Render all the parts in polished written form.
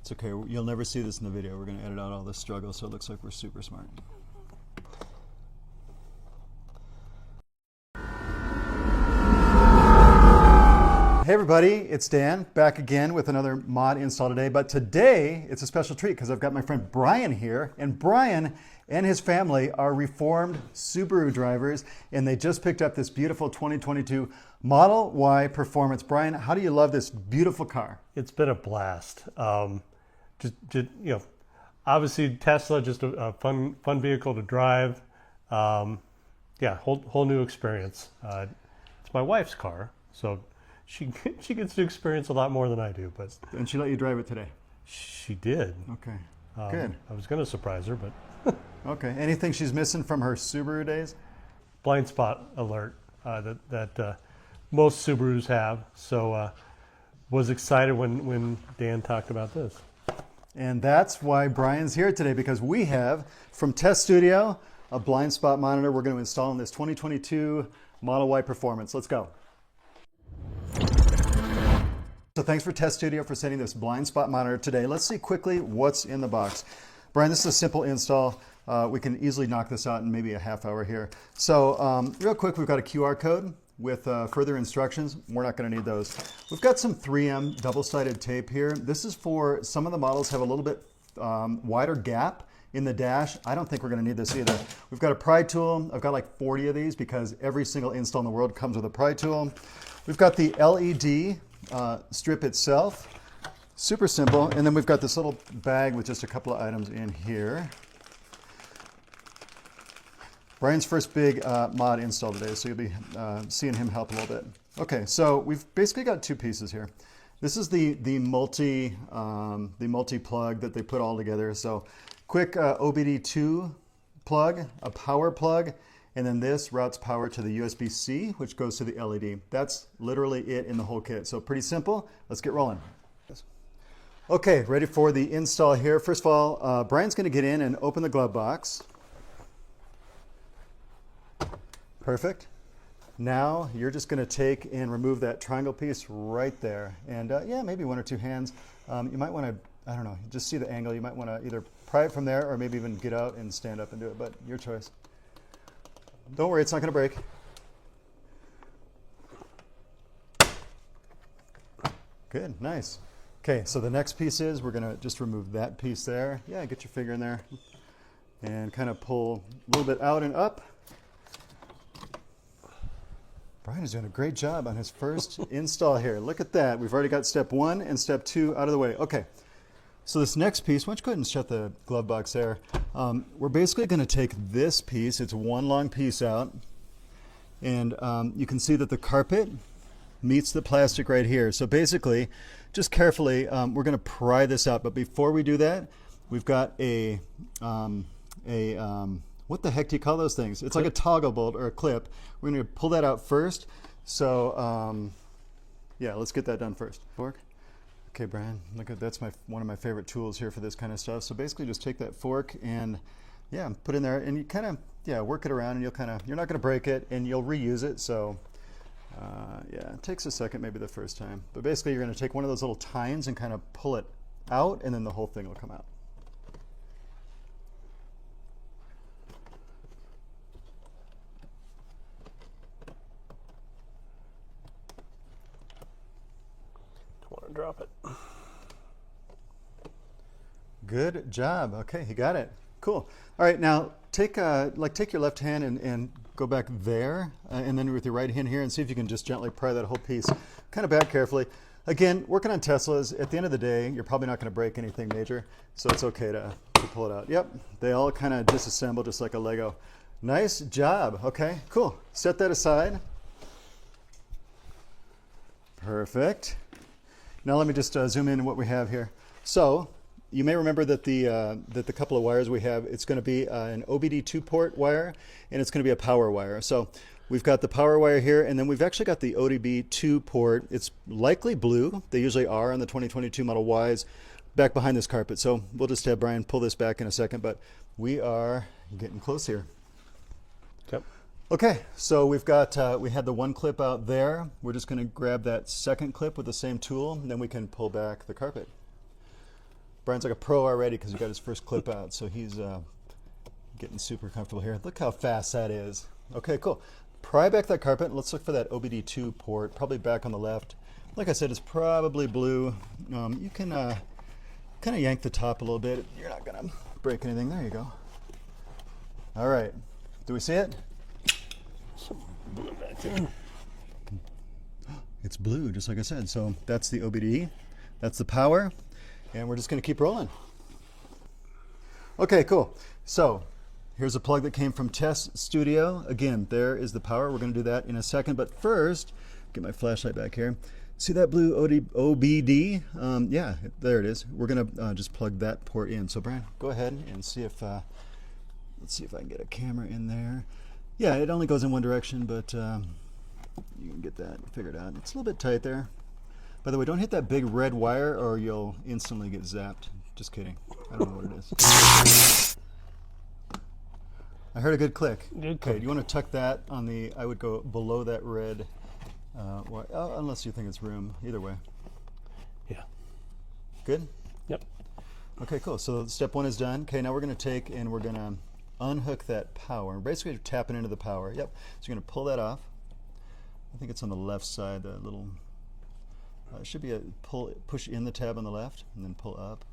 It's okay, you'll never see this in the video. We're going to edit out all this struggle so it looks like we're super smart. Hey everybody, it's Dan, back again with another mod install today. But today, it's a special treat because I've got my friend Brian here. And Brian and his family are reformed Subaru drivers, and they just picked up this beautiful 2022 Model Y Performance. Brian, how do you love this beautiful car? It's been a blast. Obviously Tesla, just a fun vehicle to drive. Yeah, whole new experience. It's my wife's car, so she gets to experience a lot more than I do. But And she let you drive it today? She did. Okay, good. I was going to surprise her, but okay. Anything she's missing from her Subaru days? blind spot alert that most Subarus have. So was excited when Dan talked about this. And that's why Brian's here today, because we have from Tesstudio a blind spot monitor we're going to install in this 2022 Model Y Performance. Let's go. So thanks for Tesstudio for sending this blind spot monitor today. Let's see quickly what's in the box. Brian, this is a simple install. We can easily knock this out in maybe a half hour here. So real quick, we've got a QR code with further instructions. We're not going to need those. We've got some 3M double-sided tape here. This is for some of the models have a little bit wider gap in the dash. I don't think we're going to need this either. We've got a pry tool. I've got like 40 of these because every single install in the world comes with a pry tool. We've got the LED strip itself. Super simple. And then we've got this little bag with just a couple of items in here. Brian's first big mod install today, so you'll be seeing him help a little bit. Okay, so we've basically got two pieces here. This is the multi plug that they put all together. So quick OBD2 plug, a power plug, and then this routes power to the USB-C, which goes to the LED. That's literally it in the whole kit. So pretty simple. Let's get rolling. Okay, ready for the install here. First of all, Brian's going to get in and open the glove box. Perfect. Now you're just going to take and remove that triangle piece right there. And yeah, maybe one or two hands. You might want to, I don't know, just see the angle. You might want to either pry it from there or maybe even get out and stand up and do it, but your choice. Don't worry, it's not going to break. Good, nice. Okay, so the next piece is we're going to just remove that piece there. Yeah, get your finger in there and kind of pull a little bit out and up. Brian is doing a great job on his first install here. Look at that. We've already got step 1 and step 2 out of the way. Okay, so this next piece, why don't you go ahead and shut the glove box there. We're basically going to take this piece, it's one long piece out, and you can see that the carpet meets the plastic right here. So basically, just carefully, we're going to pry this out. But before we do that, we've got what the heck do you call those things? It's like a toggle bolt or a clip. We're going to pull that out first. So yeah, let's get that done first. Fork. Okay, Brian, look at that's one of my favorite tools here for this kind of stuff. So basically just take that fork and yeah, put in there and you kind of work it around and you're not going to break it and you'll reuse it. So yeah, it takes a second maybe the first time. But basically you're going to take one of those little tines and kind of pull it out and then the whole thing will come out. Drop it. Good job. Okay, you got it. Cool. All right, now take your left hand and go back there, and then with your right hand here, and see if you can just gently pry that whole piece kind of back carefully. Again, working on Teslas, at the end of the day, you're probably not going to break anything major, so it's okay to pull it out. Yep, they all kind of disassemble just like a Lego. Nice job. Okay, cool. Set that aside. Perfect. Now let me just zoom in on what we have here. So you may remember that the couple of wires we have, it's going to be an OBD2 port wire, and it's going to be a power wire. So we've got the power wire here, and then we've actually got the OBD2 port. It's likely blue. They usually are on the 2022 Model Ys back behind this carpet. So we'll just have Brian pull this back in a second, but we are getting close here. Yep. Okay, so we've got, we had the one clip out there. We're just going to grab that second clip with the same tool, and then we can pull back the carpet. Brian's like a pro already because he got his first clip out, so he's getting super comfortable here. Look how fast that is. Okay, cool. Pry back that carpet. Let's look for that OBD2 port, probably back on the left. Like I said, it's probably blue. You can kind of yank the top a little bit. You're not going to break anything. There you go. All right. Do we see it? It's blue, just like I said. So that's the OBD. That's the power. And we're just going to keep rolling. Okay, cool. So here's a plug that came from Tesstudio. Again, there is the power. We're going to do that in a second. But first, get my flashlight back here. See that blue OBD? Yeah, there it is. We're going to just plug that port in. So Brian, go ahead and see if, let's see if I can get a camera in there. Yeah, it only goes in one direction, but you can get that figured out. It's a little bit tight there. By the way, don't hit that big red wire or you'll instantly get zapped. Just kidding. I don't know what it is. I heard a good click. Good click. Okay, do you want to tuck that on the, I would go below that red wire, unless you think it's room. Either way. Yeah. Good? Yep. Okay, cool. So step one is done. Okay, now we're going to take and we're going to unhook that power. Basically, you're tapping into the power. Yep. So you're going to pull that off. I think it's on the left side, the little, it should be a push in the tab on the left and then pull up.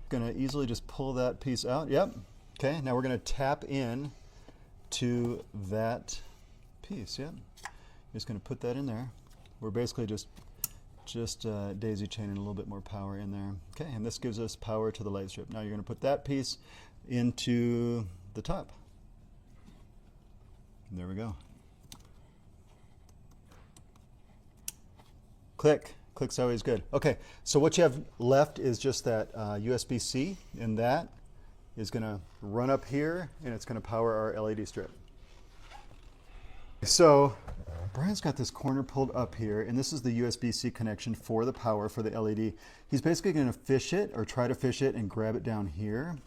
Going to easily just pull that piece out. Yep. Okay, now we're going to tap in to that piece. Yep. You're just going to put that in there. We're basically just daisy chaining a little bit more power in there. Okay, and this gives us power to the light strip. Now you're going to put that piece into the top. And there we go. Click. Click's always good. Okay, so what you have left is just that USB-C, and that is going to run up here, and it's going to power our LED strip. So Brian's got this corner pulled up here, and this is the USB-C connection for the power for the LED. He's basically going to fish it, or try to fish it, and grab it down here.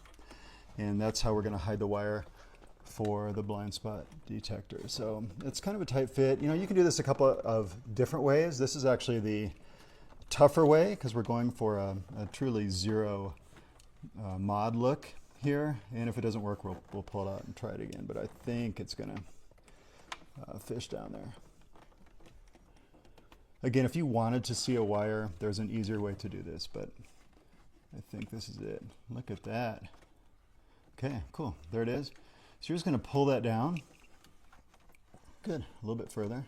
And that's how we're going to hide the wire for the blind spot detector. So it's kind of a tight fit. You know, you can do this a couple of different ways. This is actually the tougher way, because we're going for a truly zero mod look here. And if it doesn't work, we'll pull it out and try it again. But I think it's going to fish down there. Again, if you wanted to see a wire, there's an easier way to do this, but I think this is it. Look at that. Okay, cool. There it is. So you're just going to pull that down. Good. A little bit further.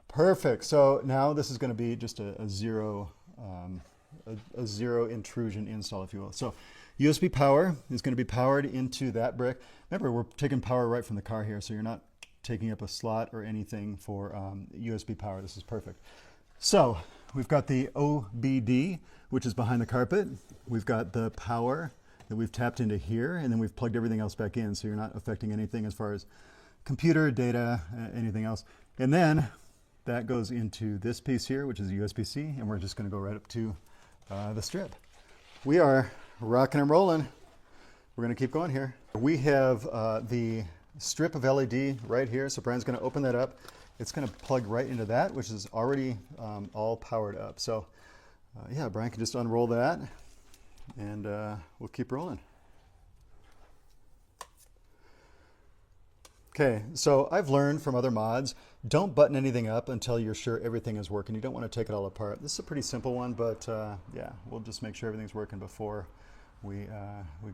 Perfect. So now this is going to be just a zero intrusion install, if you will. So USB power is going to be powered into that brick. Remember, we're taking power right from the car here, so you're not taking up a slot or anything for USB power. This is perfect. So we've got the OBD, which is behind the carpet. We've got the power that we've tapped into here, and then we've plugged everything else back in, so you're not affecting anything as far as computer, data, anything else. And then that goes into this piece here, which is USB-C, and we're just going to go right up to the strip. We are rocking and rolling. We're going to keep going here. We have the strip of LED right here, so Brian's going to open that up. It's going to plug right into that, which is already all powered up. So yeah, Brian can just unroll that, and we'll keep rolling. Okay, so I've learned from other mods, don't button anything up until you're sure everything is working. You don't want to take it all apart. This is a pretty simple one, but yeah, we'll just make sure everything's working before we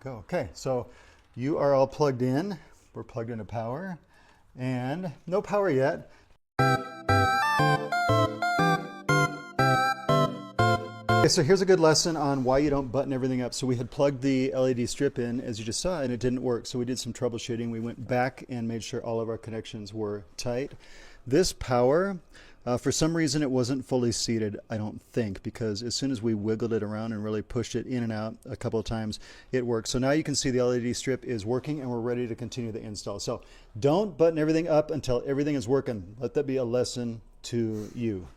go. Okay, so you are all plugged in. We're plugged into power, and no power yet. Okay, so here's a good lesson on why you don't button everything up. So we had plugged the LED strip in, as you just saw, and it didn't work. So we did some troubleshooting. We went back and made sure all of our connections were tight. This power, for some reason, it wasn't fully seated, I don't think, because as soon as we wiggled it around and really pushed it in and out a couple of times, it worked. So now you can see the LED strip is working, and we're ready to continue the install. So don't button everything up until everything is working. Let that be a lesson to you.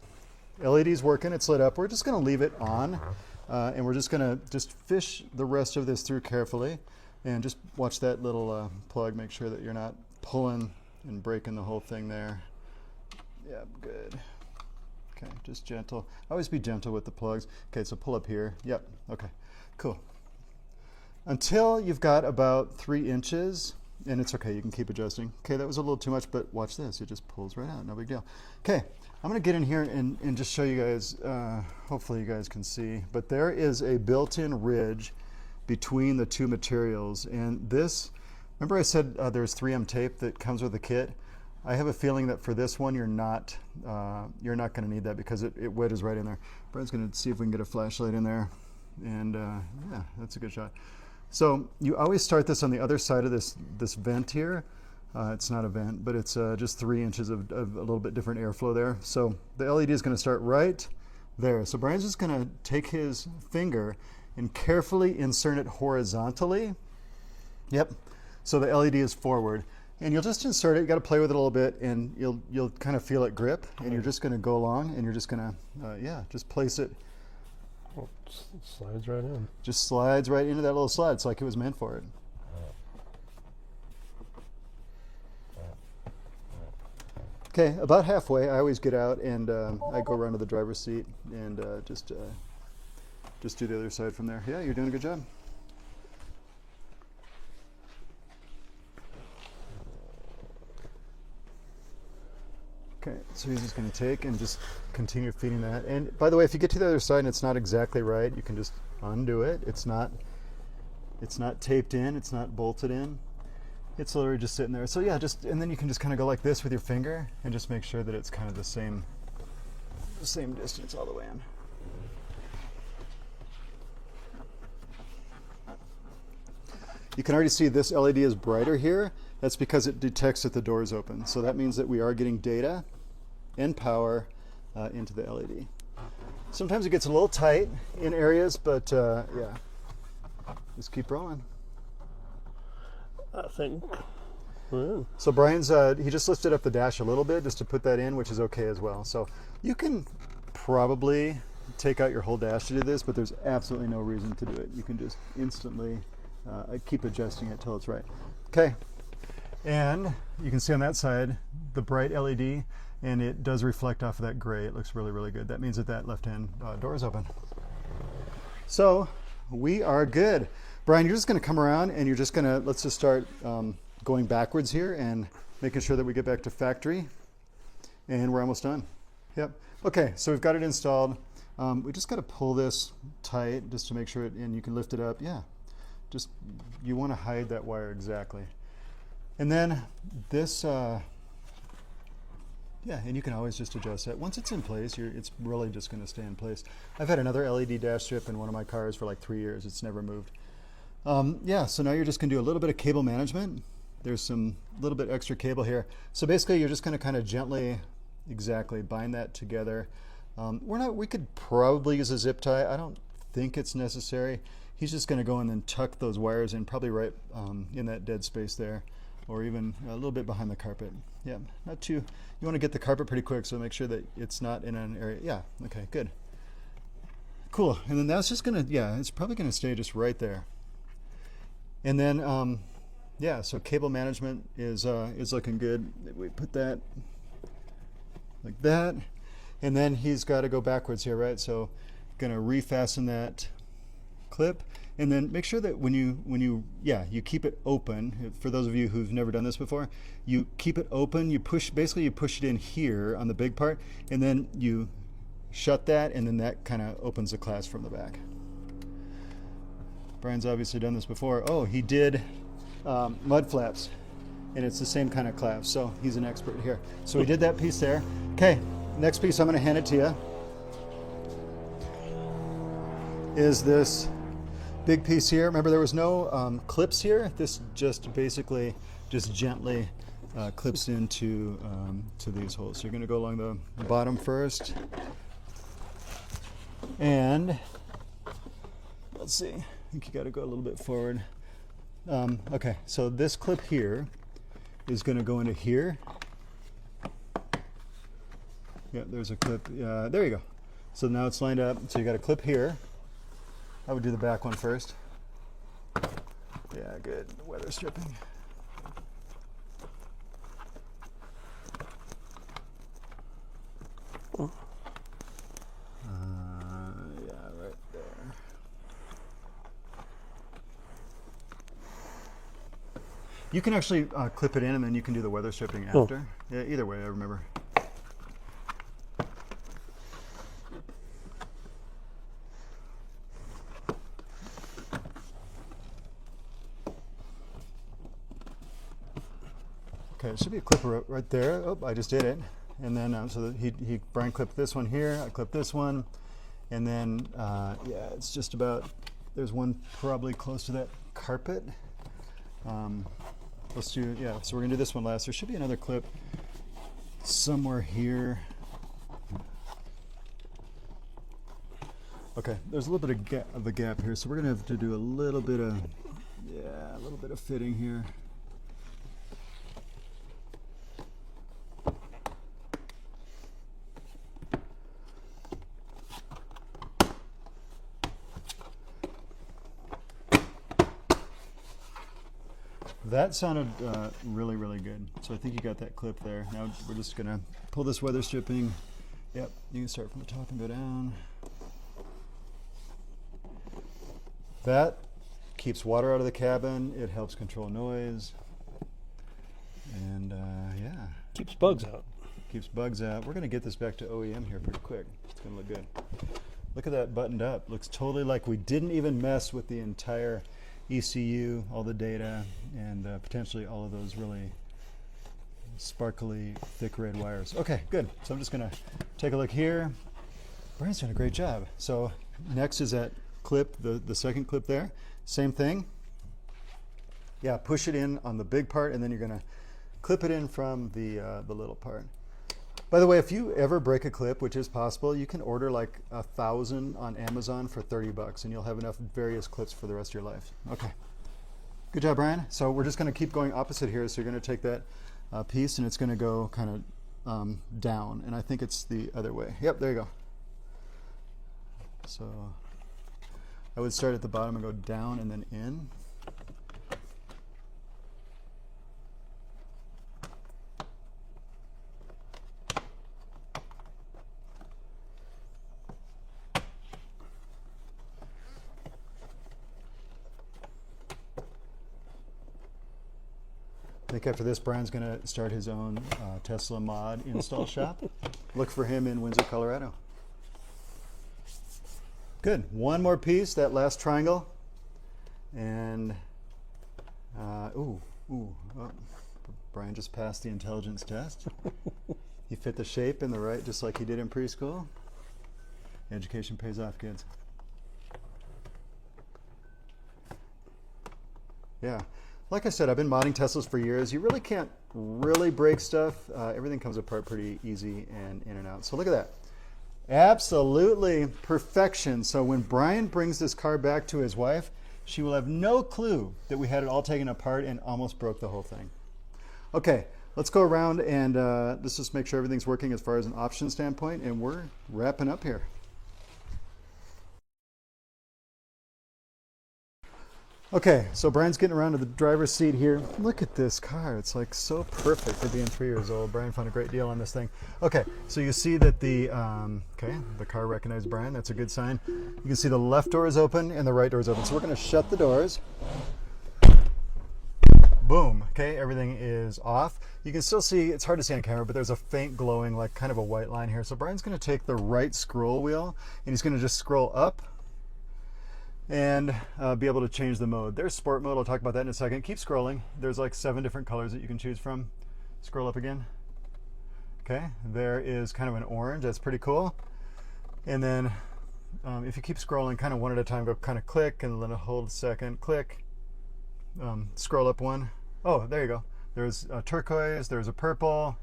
LED's working, it's lit up. We're just going to leave it on, and we're just going to fish the rest of this through carefully, and just watch that little plug. Make sure that you're not pulling and breaking the whole thing there. Yeah, good. Okay, just gentle. Always be gentle with the plugs. Okay, so pull up here. Yep, okay, cool. until you've got about 3 inches, and it's okay, you can keep adjusting. Okay, that was a little too much, but watch this, it just pulls right out, no big deal. Okay, I'm gonna get in here and just show you guys, hopefully you guys can see, but there is a built-in ridge between the two materials, and this, remember I said there's 3M tape that comes with the kit? I have a feeling that for this one you're not gonna need that because it wedges right in there. Brian's gonna see if we can get a flashlight in there, and yeah, that's a good shot. So you always start this on the other side of this vent here. It's not a vent, but it's just 3 inches of a little bit different airflow there. So the LED is going to start right there. So Brian's just going to take his finger and carefully insert it horizontally. Yep. So the LED is forward, and you'll just insert it. You got to play with it a little bit, and you'll kind of feel it grip, and you're just going to go along, and you're just going to yeah, just place it. Oh, slides right in. Just slides right into that little slide. It's like it was meant for it. Okay, about halfway, I always get out and I go around to the driver's seat and just do the other side from there. Yeah, you're doing a good job. Okay, so he's just going to take and just continue feeding that. And by the way, if you get to the other side and it's not exactly right, you can just undo it. It's not taped in, it's not bolted in. It's literally just sitting there. So yeah, and then you can just kind of go like this with your finger and just make sure that it's kind of the same distance all the way in. You can already see this LED is brighter here. That's because it detects that the door is open. So that means that we are getting data and power into the LED. Sometimes it gets a little tight in areas, but yeah, just keep rolling. I think. Yeah. So Brian's, he just lifted up the dash a little bit just to put that in, which is okay as well. So you can probably take out your whole dash to do this, but there's absolutely no reason to do it. You can just instantly keep adjusting it till it's right. Okay, and you can see on that side the bright LED, and it does reflect off of that gray. It looks really, really good. That means that that left-hand door is open. So we are good. Brian, you're just going to come around and you're just going to, let's just start going backwards here and making sure that we get back to factory. And we're almost done. Yep. Okay, so we've got it installed. We just got to pull this tight just to make sure and you can lift it up. Yeah, just, you want to hide that wire exactly. And then this, yeah, and you can always just adjust that. Once it's in place, it's really just going to stay in place. I've had another LED dash strip in one of my cars for like 3 years. It's never moved. Yeah, so now you're just going to do a little bit of cable management. There's some little bit extra cable here. So basically you're just going to kind of gently, exactly, bind that together. We could probably use a zip tie. I don't think it's necessary. He's just going to go and then tuck those wires in, probably right in that dead space there, or even a little bit behind the carpet. Yeah, not too, you want to get the carpet pretty quick, so make sure that it's not in an area. Yeah, okay, good. Cool, and then that's just going to, yeah, it's probably going to stay just right there. And then, yeah, so cable management is looking good. We put that like that, and then he's got to go backwards here, right? So, gonna refasten that clip, and then make sure that when you keep it open. For those of you who've never done this before, you keep it open. You push it in here on the big part, and then you shut that, and then that kind of opens the clasp from the back. Brian's obviously done this before. Oh, he did mud flaps, and it's the same kind of clasp, so he's an expert here. So we did that piece there. Okay, next piece I'm going to hand it to you is this big piece here. Remember, there was no clips here. This just basically just gently clips into to these holes. So you're going to go along the bottom first, and let's see. I think you got to go a little bit forward. Okay, so this clip here is going to go into here. Yeah, there's a clip. There you go. So now it's lined up. So you got a clip here. I would do the back one first. Yeah, good. Weather stripping. Yeah, right there. You can actually clip it in and then you can do the weather stripping after. Yeah, either way, I remember. Okay, it should be a clipper right there. Oh, I just did it. And then, so that Brian clipped this one here, I clipped this one. And then, yeah, it's just about, there's one probably close to that carpet. Let's do, yeah, so we're gonna do this one last. There should be another clip somewhere here. Okay, there's a little bit of a gap here, so we're gonna have to do a little bit of, yeah, a little bit of fitting here. That sounded really, really good. So I think you got that clip there. Now we're just gonna pull this weather stripping. Yep, you can start from the top and go down. That keeps water out of the cabin. It helps control noise. And yeah. Keeps bugs out. Keeps bugs out. We're gonna get this back to OEM here pretty quick. It's gonna look good. Look at that buttoned up. Looks totally like we didn't even mess with the entire ECU, all the data, and potentially all of those really sparkly, thick red wires. Okay, good. So I'm just gonna take a look here. Brian's doing a great job. So next is that clip, the second clip there. Same thing. Yeah, push it in on the big part, and then you're gonna clip it in from the little part. By the way, if you ever break a clip, which is possible, you can order like 1,000 on Amazon for $30, and you'll have enough various clips for the rest of your life. Okay, good job, Brian. So we're just going to keep going opposite here. So you're going to take that piece, and it's going to go kind of down, and I think it's the other way. Yep, there you go. So I would start at the bottom and go down and then in. I think after this, Brian's going to start his own Tesla mod install shop. Look for him in Windsor, Colorado. Good. One more piece, that last triangle. And, oh, Brian just passed the intelligence test. He fit the shape in the right, just like he did in preschool. Education pays off, kids. Yeah. Like I said, I've been modding Teslas for years. You really can't really break stuff. Everything comes apart pretty easy and in and out. So look at that. Absolutely perfection. So when Brian brings this car back to his wife, she will have no clue that we had it all taken apart and almost broke the whole thing. Okay, let's go around and let's just make sure everything's working as far as an option standpoint, and we're wrapping up here. Okay, so Brian's getting around to the driver's seat here. Look at this car. It's like so perfect for being 3 years old. Brian found a great deal on this thing. Okay, so you see that the car recognized Brian. That's a good sign. You can see the left door is open and the right door is open. So we're going to shut the doors. Boom. Okay, everything is off. You can still see, it's hard to see on camera, but there's a faint glowing, like kind of a white line here. So Brian's going to take the right scroll wheel and he's going to just scroll up and be able to change the mode. There's sport mode. I'll talk about that in a second. Keep scrolling. There's like 7 different colors that you can choose from. Scroll up again. Okay, there is kind of an orange. That's pretty cool. And then if you keep scrolling kind of one at a time, go kind of click and then hold a second, click. Scroll up one. Oh, there you go. There's a turquoise. There's a purple.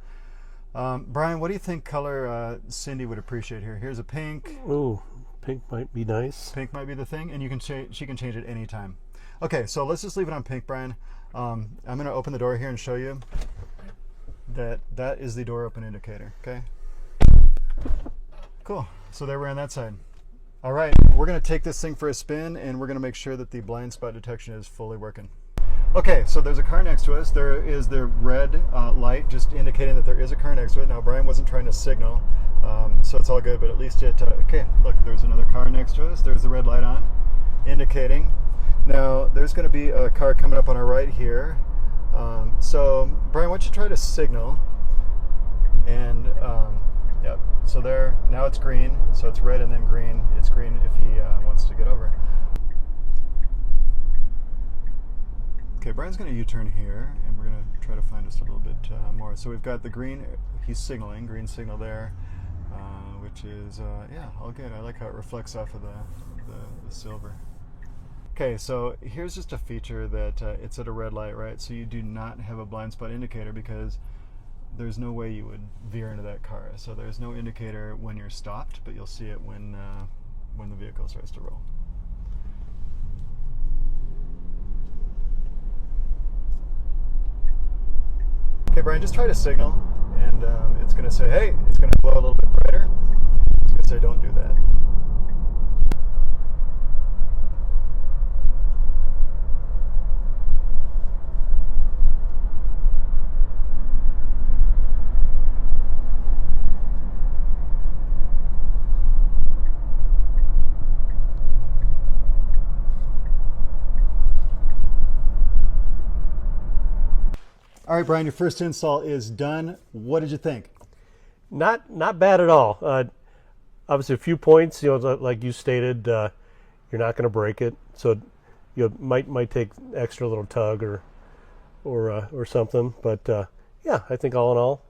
Brian, what do you think color Cindy would appreciate here? Here's a pink. Ooh. Pink might be nice. Pink might be the thing, and you can she can change it anytime. Okay, so let's just leave it on pink, Brian. I'm going to open the door here and show you that that is the door open indicator. Okay. Cool. So there we're on that side. All right, we're going to take this thing for a spin, and we're going to make sure that the blind spot detection is fully working. Okay, so there's a car next to us. There is the red light just indicating that there is a car next to it. Now, Brian wasn't trying to signal, so it's all good, but at least it, okay, look, there's another car next to us. There's the red light on, indicating. Now, there's going to be a car coming up on our right here. So Brian, why don't you try to signal? And yeah, so there, now it's green, so it's red and then green. It's green if he wants to get over. Okay, Brian's going to U-turn here, and we're going to try to find just a little bit more. So we've got the green, he's signaling, green signal there, which is, yeah, all good. I like how it reflects off of the silver. Okay, so here's just a feature that it's at a red light, right? So you do not have a blind spot indicator because there's no way you would veer into that car. So there's no indicator when you're stopped, but you'll see it when the vehicle starts to roll. Okay, Brian, just try to signal, and it's going to say, hey, it's going to glow a little bit brighter. It's going to say, don't do that. All right, Brian, your first install is done. What did you think? Not bad at all. Obviously, a few points. Like you stated, you're not going to break it, so you might take extra little tug or something. But yeah, I think all in all,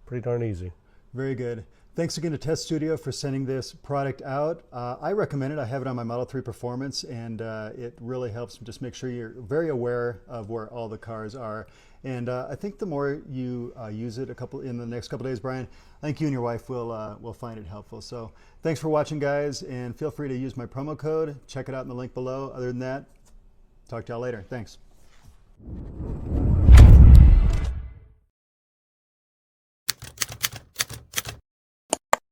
pretty darn easy. Very good. Thanks again to Tesstudio for sending this product out. I recommend it. I have it on my Model 3 Performance, and it really helps just make sure you're very aware of where all the cars are. And I think the more you use it in the next couple days, Brian, I think you and your wife will find it helpful. So thanks for watching, guys, and feel free to use my promo code. Check it out in the link below. Other than that, talk to y'all later. Thanks.